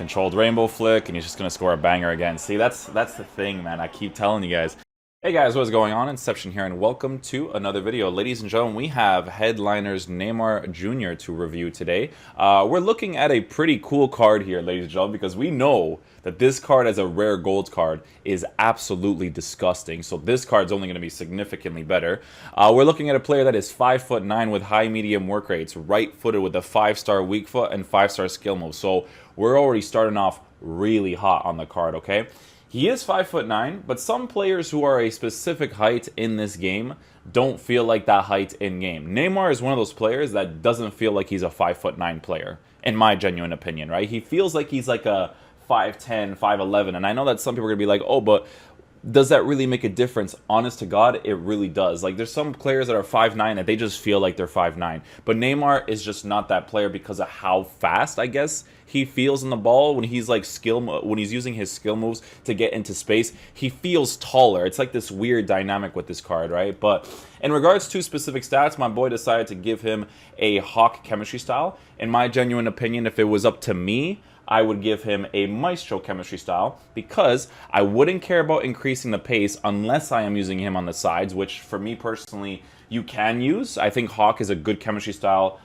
Controlled rainbow flick, and he's just going to score a banger again. See, that's the thing, man. I keep telling you guys. Hey guys, what's going on? Inception here, and welcome to another video. Ladies and gentlemen, we have Headliners Neymar Jr. to review today. We're looking at a pretty cool card here, ladies and gentlemen, because we know that this card as a rare gold card is absolutely disgusting. So this card's only going to be significantly better. We're looking at a player that is 5'9" with high medium work rates, right-footed with a 5-star weak foot and 5-star skill move. So we're already starting off really hot on the card, okay? He is 5'9", but some players who are a specific height in this game don't feel like that height in-game. Neymar is one of those players that doesn't feel like he's a 5'9" player, in my genuine opinion, right? He feels like he's like a 5'10", 5'11", and I know that some people are going to be like, oh, but does that really make a difference? Honest to God, it really does. Like, there's some players that are 5'9" and they just feel like they're 5'9". But Neymar is just not that player because of how fast, I guess, he feels in the ball when he's like when he's using his skill moves to get into space. He feels taller. It's like this weird dynamic with this card, right? But in regards to specific stats, my boy decided to give him a Hawk chemistry style. In my genuine opinion, if it was up to me, I would give him a Maestro chemistry style because I wouldn't care about increasing the pace unless I am using him on the sides, which for me personally, you can use. I think Hawk is a good chemistry style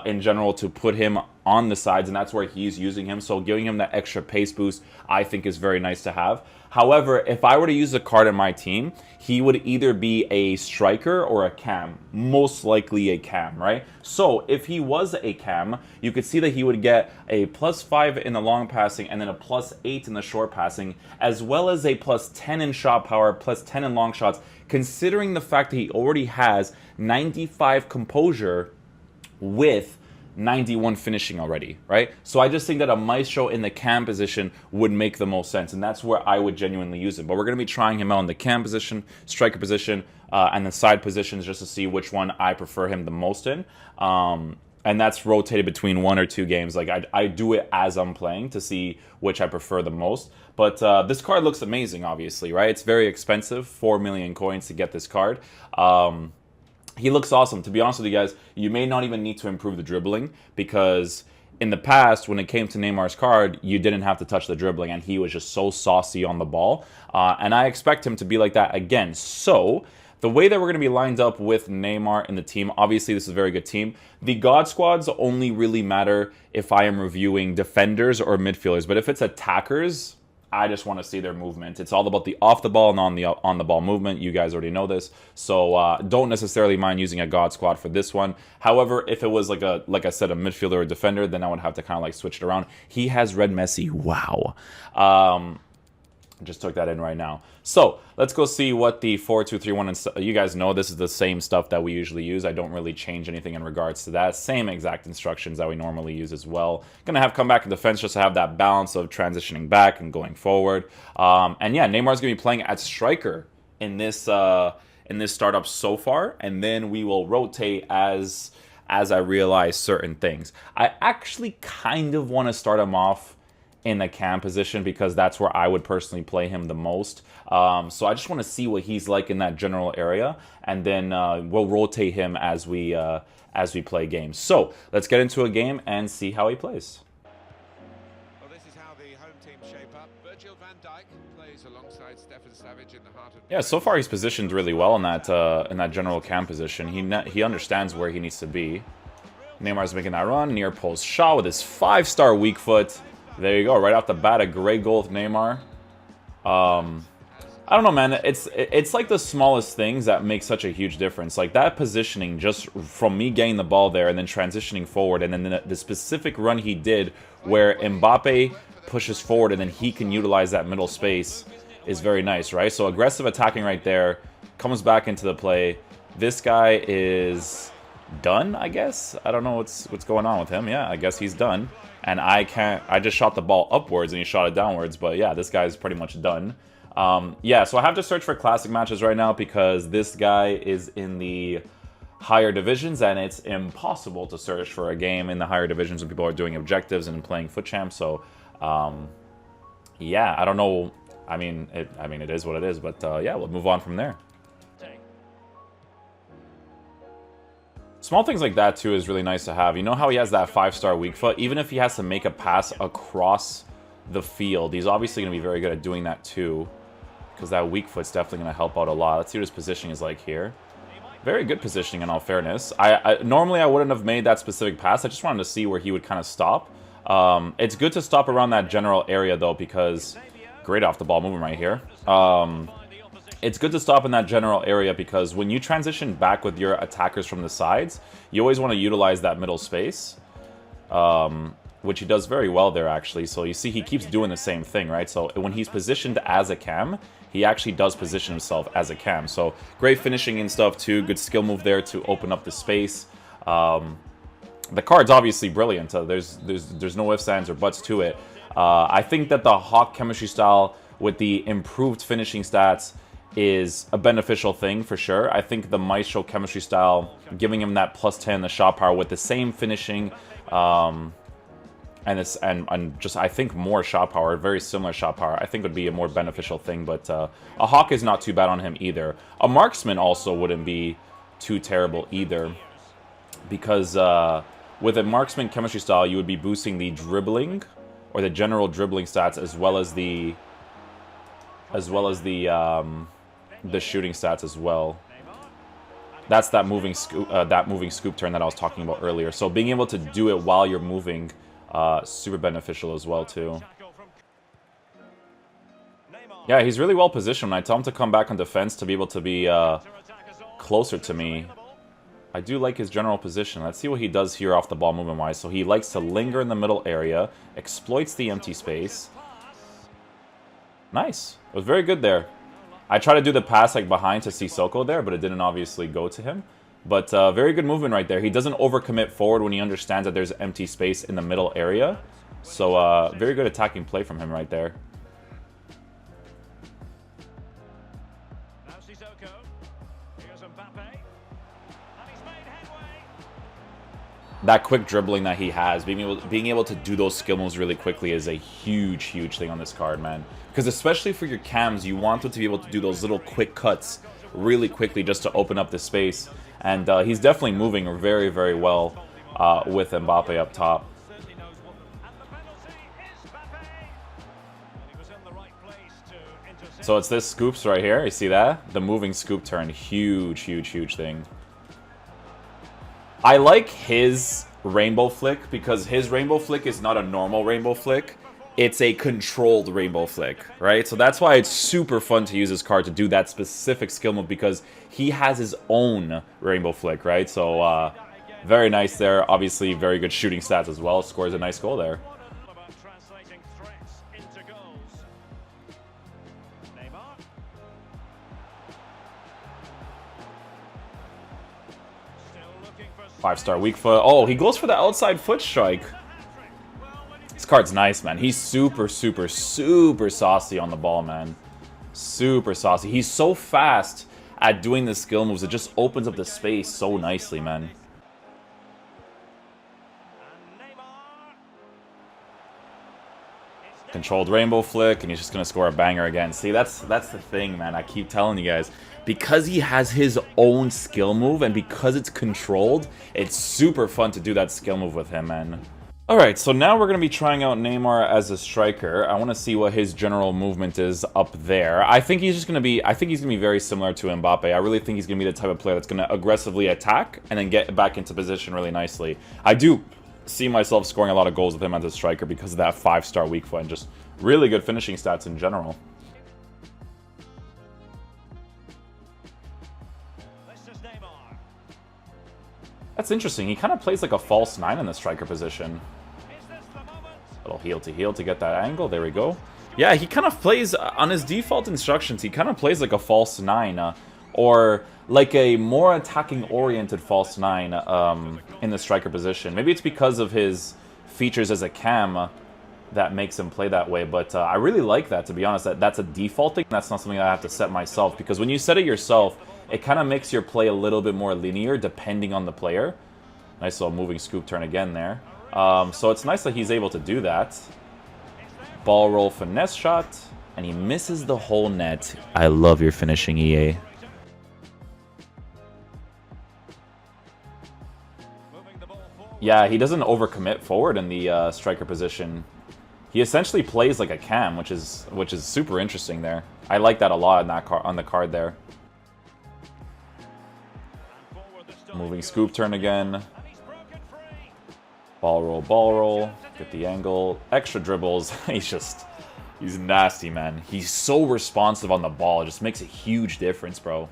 in general to put him on the sides, and that's where he's using him. So giving him that extra pace boost, I think is very nice to have. However, if I were to use the card in my team, he would either be a striker or a cam. Most likely a cam, right? So if he was a cam, you could see that he would get a +5 in the long passing and then a +8 in the short passing, as well as a +10 in shot power, +10 in long shots, considering the fact that he already has 95 composure with 91 finishing already, right? So I just think that a Maestro in the cam position would make the most sense, and that's where I would genuinely use him. But we're going to be trying him out in the cam position, striker position, and the side positions just to see which one I prefer him the most in. And that's rotated between 1 or 2 games. Like, I do it as I'm playing to see which I prefer the most. But this card looks amazing, obviously, right? It's very expensive, 4 million coins to get this card. He looks awesome. To be honest with you guys, you may not even need to improve the dribbling because in the past, when it came to Neymar's card, you didn't have to touch the dribbling, and he was just so saucy on the ball. And I expect him to be like that again. So the way that we're going to be lined up with Neymar in the team, obviously this is a very good team. The God Squads only really matter if I am reviewing defenders or midfielders. But if it's attackers, I just want to see their movement. It's all about the off the ball and on the ball movement. You guys already know this, so don't necessarily mind using a God Squad for this one. However, if it was like I said, a midfielder or defender, then I would have to kind of like switch it around. He has red Messi. Wow. Just took that in right now. So let's go see what the 4-2-3-1 and you guys know this is the same stuff that we usually use. I don't really change anything in regards to that. Same exact instructions that we normally use as well. Gonna have come back in defense just to have that balance of transitioning back and going forward. And yeah, Neymar's gonna be playing at striker in this startup so far, and then we will rotate as I realize certain things. I actually kind of want to start him off in the cam position because that's where I would personally play him the most. So I just want to see what he's like in that general area, and then we'll rotate him as we play games. So let's get into a game and see how he plays. Well, this is how the home team shape up. Virgil van Dijk plays alongside Stefan Savage in the heart of... Yeah, so far he's positioned really well in that general cam position. He understands where he needs to be. Neymar's making that run, near post shot with his 5-star weak foot. There you go, right off the bat, a great goal with Neymar. I don't know, man. It's like the smallest things that make such a huge difference. Like that positioning, just from me getting the ball there and then transitioning forward, and then the specific run he did where Mbappe pushes forward and then he can utilize that middle space is very nice, right? So aggressive attacking right there, comes back into the play. This guy is done, I guess. I don't know what's going on with him. Yeah, I guess he's done. And I just shot the ball upwards and he shot it downwards. But yeah, this guy's pretty much done. Yeah, so I have to search for classic matches right now because this guy is in the higher divisions and it's impossible to search for a game in the higher divisions when people are doing objectives and playing foot champ. So yeah, I don't know. I mean, it is what it is. But yeah, we'll move on from there. Small things like that, too, is really nice to have. You know how he has that 5-star weak foot? Even if he has to make a pass across the field. He's obviously going to be very good at doing that too, because that weak foot's definitely going to help out a lot. Let's see what his positioning is like here. Very good positioning in all fairness. Normally I wouldn't have made that specific pass. I just wanted to see where he would kind of stop. It's good to stop around that general area though, because great off the ball movement right here. It's good to stop in that general area because when you transition back with your attackers from the sides, you always want to utilize that middle space, which he does very well there actually. So you see he keeps doing the same thing, right? So when he's positioned as a cam, he actually does position himself as a cam. So great finishing and stuff too. Good skill move there to open up the space. The card's obviously brilliant. There's no ifs, ands, or buts to it. I think that the Hawk chemistry style with the improved finishing stats is a beneficial thing for sure. I think the Maestro chemistry style, giving him that +10 the shot power with the same finishing, and just I think more shot power, very similar shot power, I think would be a more beneficial thing. But a Hawk is not too bad on him either. A Marksman also wouldn't be too terrible either, because with a Marksman chemistry style, you would be boosting the dribbling or the general dribbling stats as well as the shooting stats as well. That's that moving scoop turn that I was talking about earlier. So being able to do it while you're moving, super beneficial as well too. Yeah, he's really well positioned. When I tell him to come back on defense to be able to be closer to me, I do like his general position. Let's see what he does here off the ball movement wise. So he likes to linger in the middle area, exploits the empty space. Nice. It was very good there. I tried to do the pass like behind to Sissoko there, but it didn't obviously go to him. But very good movement right there. He doesn't overcommit forward when he understands that there's empty space in the middle area. So very good attacking play from him right there. Now Sissoko. Here's Mbappe. And he's made headway. That quick dribbling that he has, being able to do those skill moves really quickly is a huge thing on this card, man. Because especially for your cams, you want them to be able to do those little quick cuts really quickly just to open up the space. And he's definitely moving very well with Mbappe up top. So it's this scoops right here. You see that? The moving scoop turn. Huge thing. I like his rainbow flick because his rainbow flick is not a normal rainbow flick. It's a controlled rainbow flick, right? So that's why it's super fun to use this card to do that specific skill move, because he has his own rainbow flick, right? So very nice there. Obviously very good shooting stats as well. Scores a nice goal there. Five-star weak foot. Oh, he goes for the outside foot strike. This card's nice, man. He's super saucy on the ball, man. Super saucy. He's so fast at doing the skill moves. It just opens up the space so nicely, man. Controlled rainbow flick, and he's just gonna score a banger again. See, that's the thing, man. I keep telling you guys. Because he has his own skill move, and because it's controlled, it's super fun to do that skill move with him, man. Alright, so now we're going to be trying out Neymar as a striker. I want to see what his general movement is up there. I think he's going to be very similar to Mbappe. I really think he's going to be the type of player that's going to aggressively attack and then get back into position really nicely. I do see myself scoring a lot of goals with him as a striker because of that 5-star weak foot and just really good finishing stats in general. That's interesting. He kind of plays like a false 9 in the striker position. Little heel to heel to get that angle. There we go. Yeah, he kind of plays, on his default instructions, he kind of plays like a false 9. Or like a more attacking-oriented false 9 in the striker position. Maybe it's because of his features as a cam that makes him play that way. But I really like that, to be honest. That's a default thing. That's not something I have to set myself. Because when you set it yourself, it kind of makes your play a little bit more linear depending on the player. Nice little moving scoop turn again there. So it's nice that he's able to do that. Ball roll finesse shot. And he misses the whole net. I love your finishing, EA. Yeah, he doesn't overcommit forward in the striker position. He essentially plays like a cam, which is super interesting there. I like that a lot in that on the card there. Moving scoop turn again. Ball roll, get the angle, extra dribbles. He's nasty, man. He's so responsive on the ball. It just makes a huge difference, bro.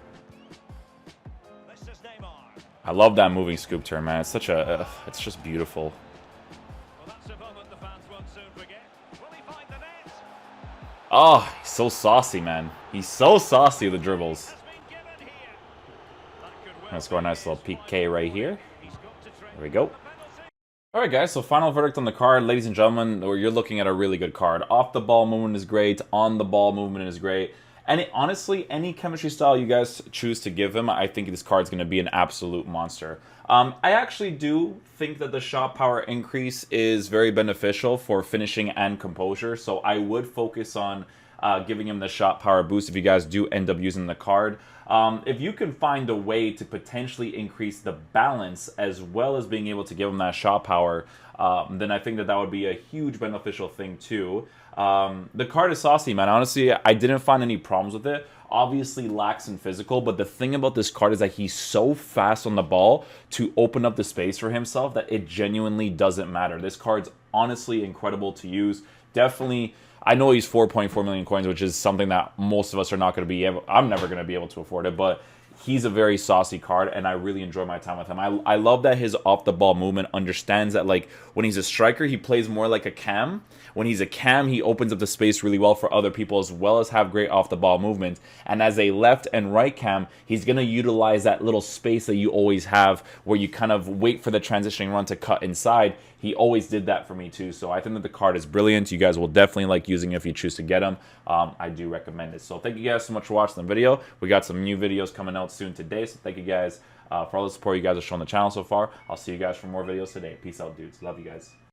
I love that moving scoop turn, man. It's such a, it's just beautiful. Oh, he's so saucy, man. He's so saucy with the dribbles. Let's score a nice little PK right here. There we go. Alright guys, so final verdict on the card, ladies and gentlemen, you're looking at a really good card. Off the ball movement is great, on the ball movement is great. And honestly, any chemistry style you guys choose to give him, I think this card's going to be an absolute monster. I actually do think that the shot power increase is very beneficial for finishing and composure, so I would focus on giving him the shot power boost if you guys do end up using the card. If you can find a way to potentially increase the balance as well as being able to give him that shot power, then I think that that would be a huge beneficial thing too. The card is saucy, man. Honestly, I didn't find any problems with it. Obviously lacks in physical, but the thing about this card is that he's so fast on the ball to open up the space for himself that it genuinely doesn't matter. This card's honestly incredible to use. Definitely, I know he's 4.4 million coins, which is something that most of us are not going to be able, I'm never going to be able to afford it, but he's a very saucy card, and I really enjoy my time with him. I love that his off-the-ball movement understands that, like, when he's a striker, he plays more like a cam. When he's a cam, he opens up the space really well for other people, as well as have great off-the-ball movement. And as a left and right cam, he's going to utilize that little space that you always have, where you kind of wait for the transitioning run to cut inside. He always did that for me too, so I think that the card is brilliant. You guys will definitely like using it if you choose to get him. I do recommend it. So thank you guys so much for watching the video. We got some new videos coming out soon today, so thank you guys for all the support you guys have shown the channel so far. I'll see you guys for more videos today. Peace out, dudes. Love you guys.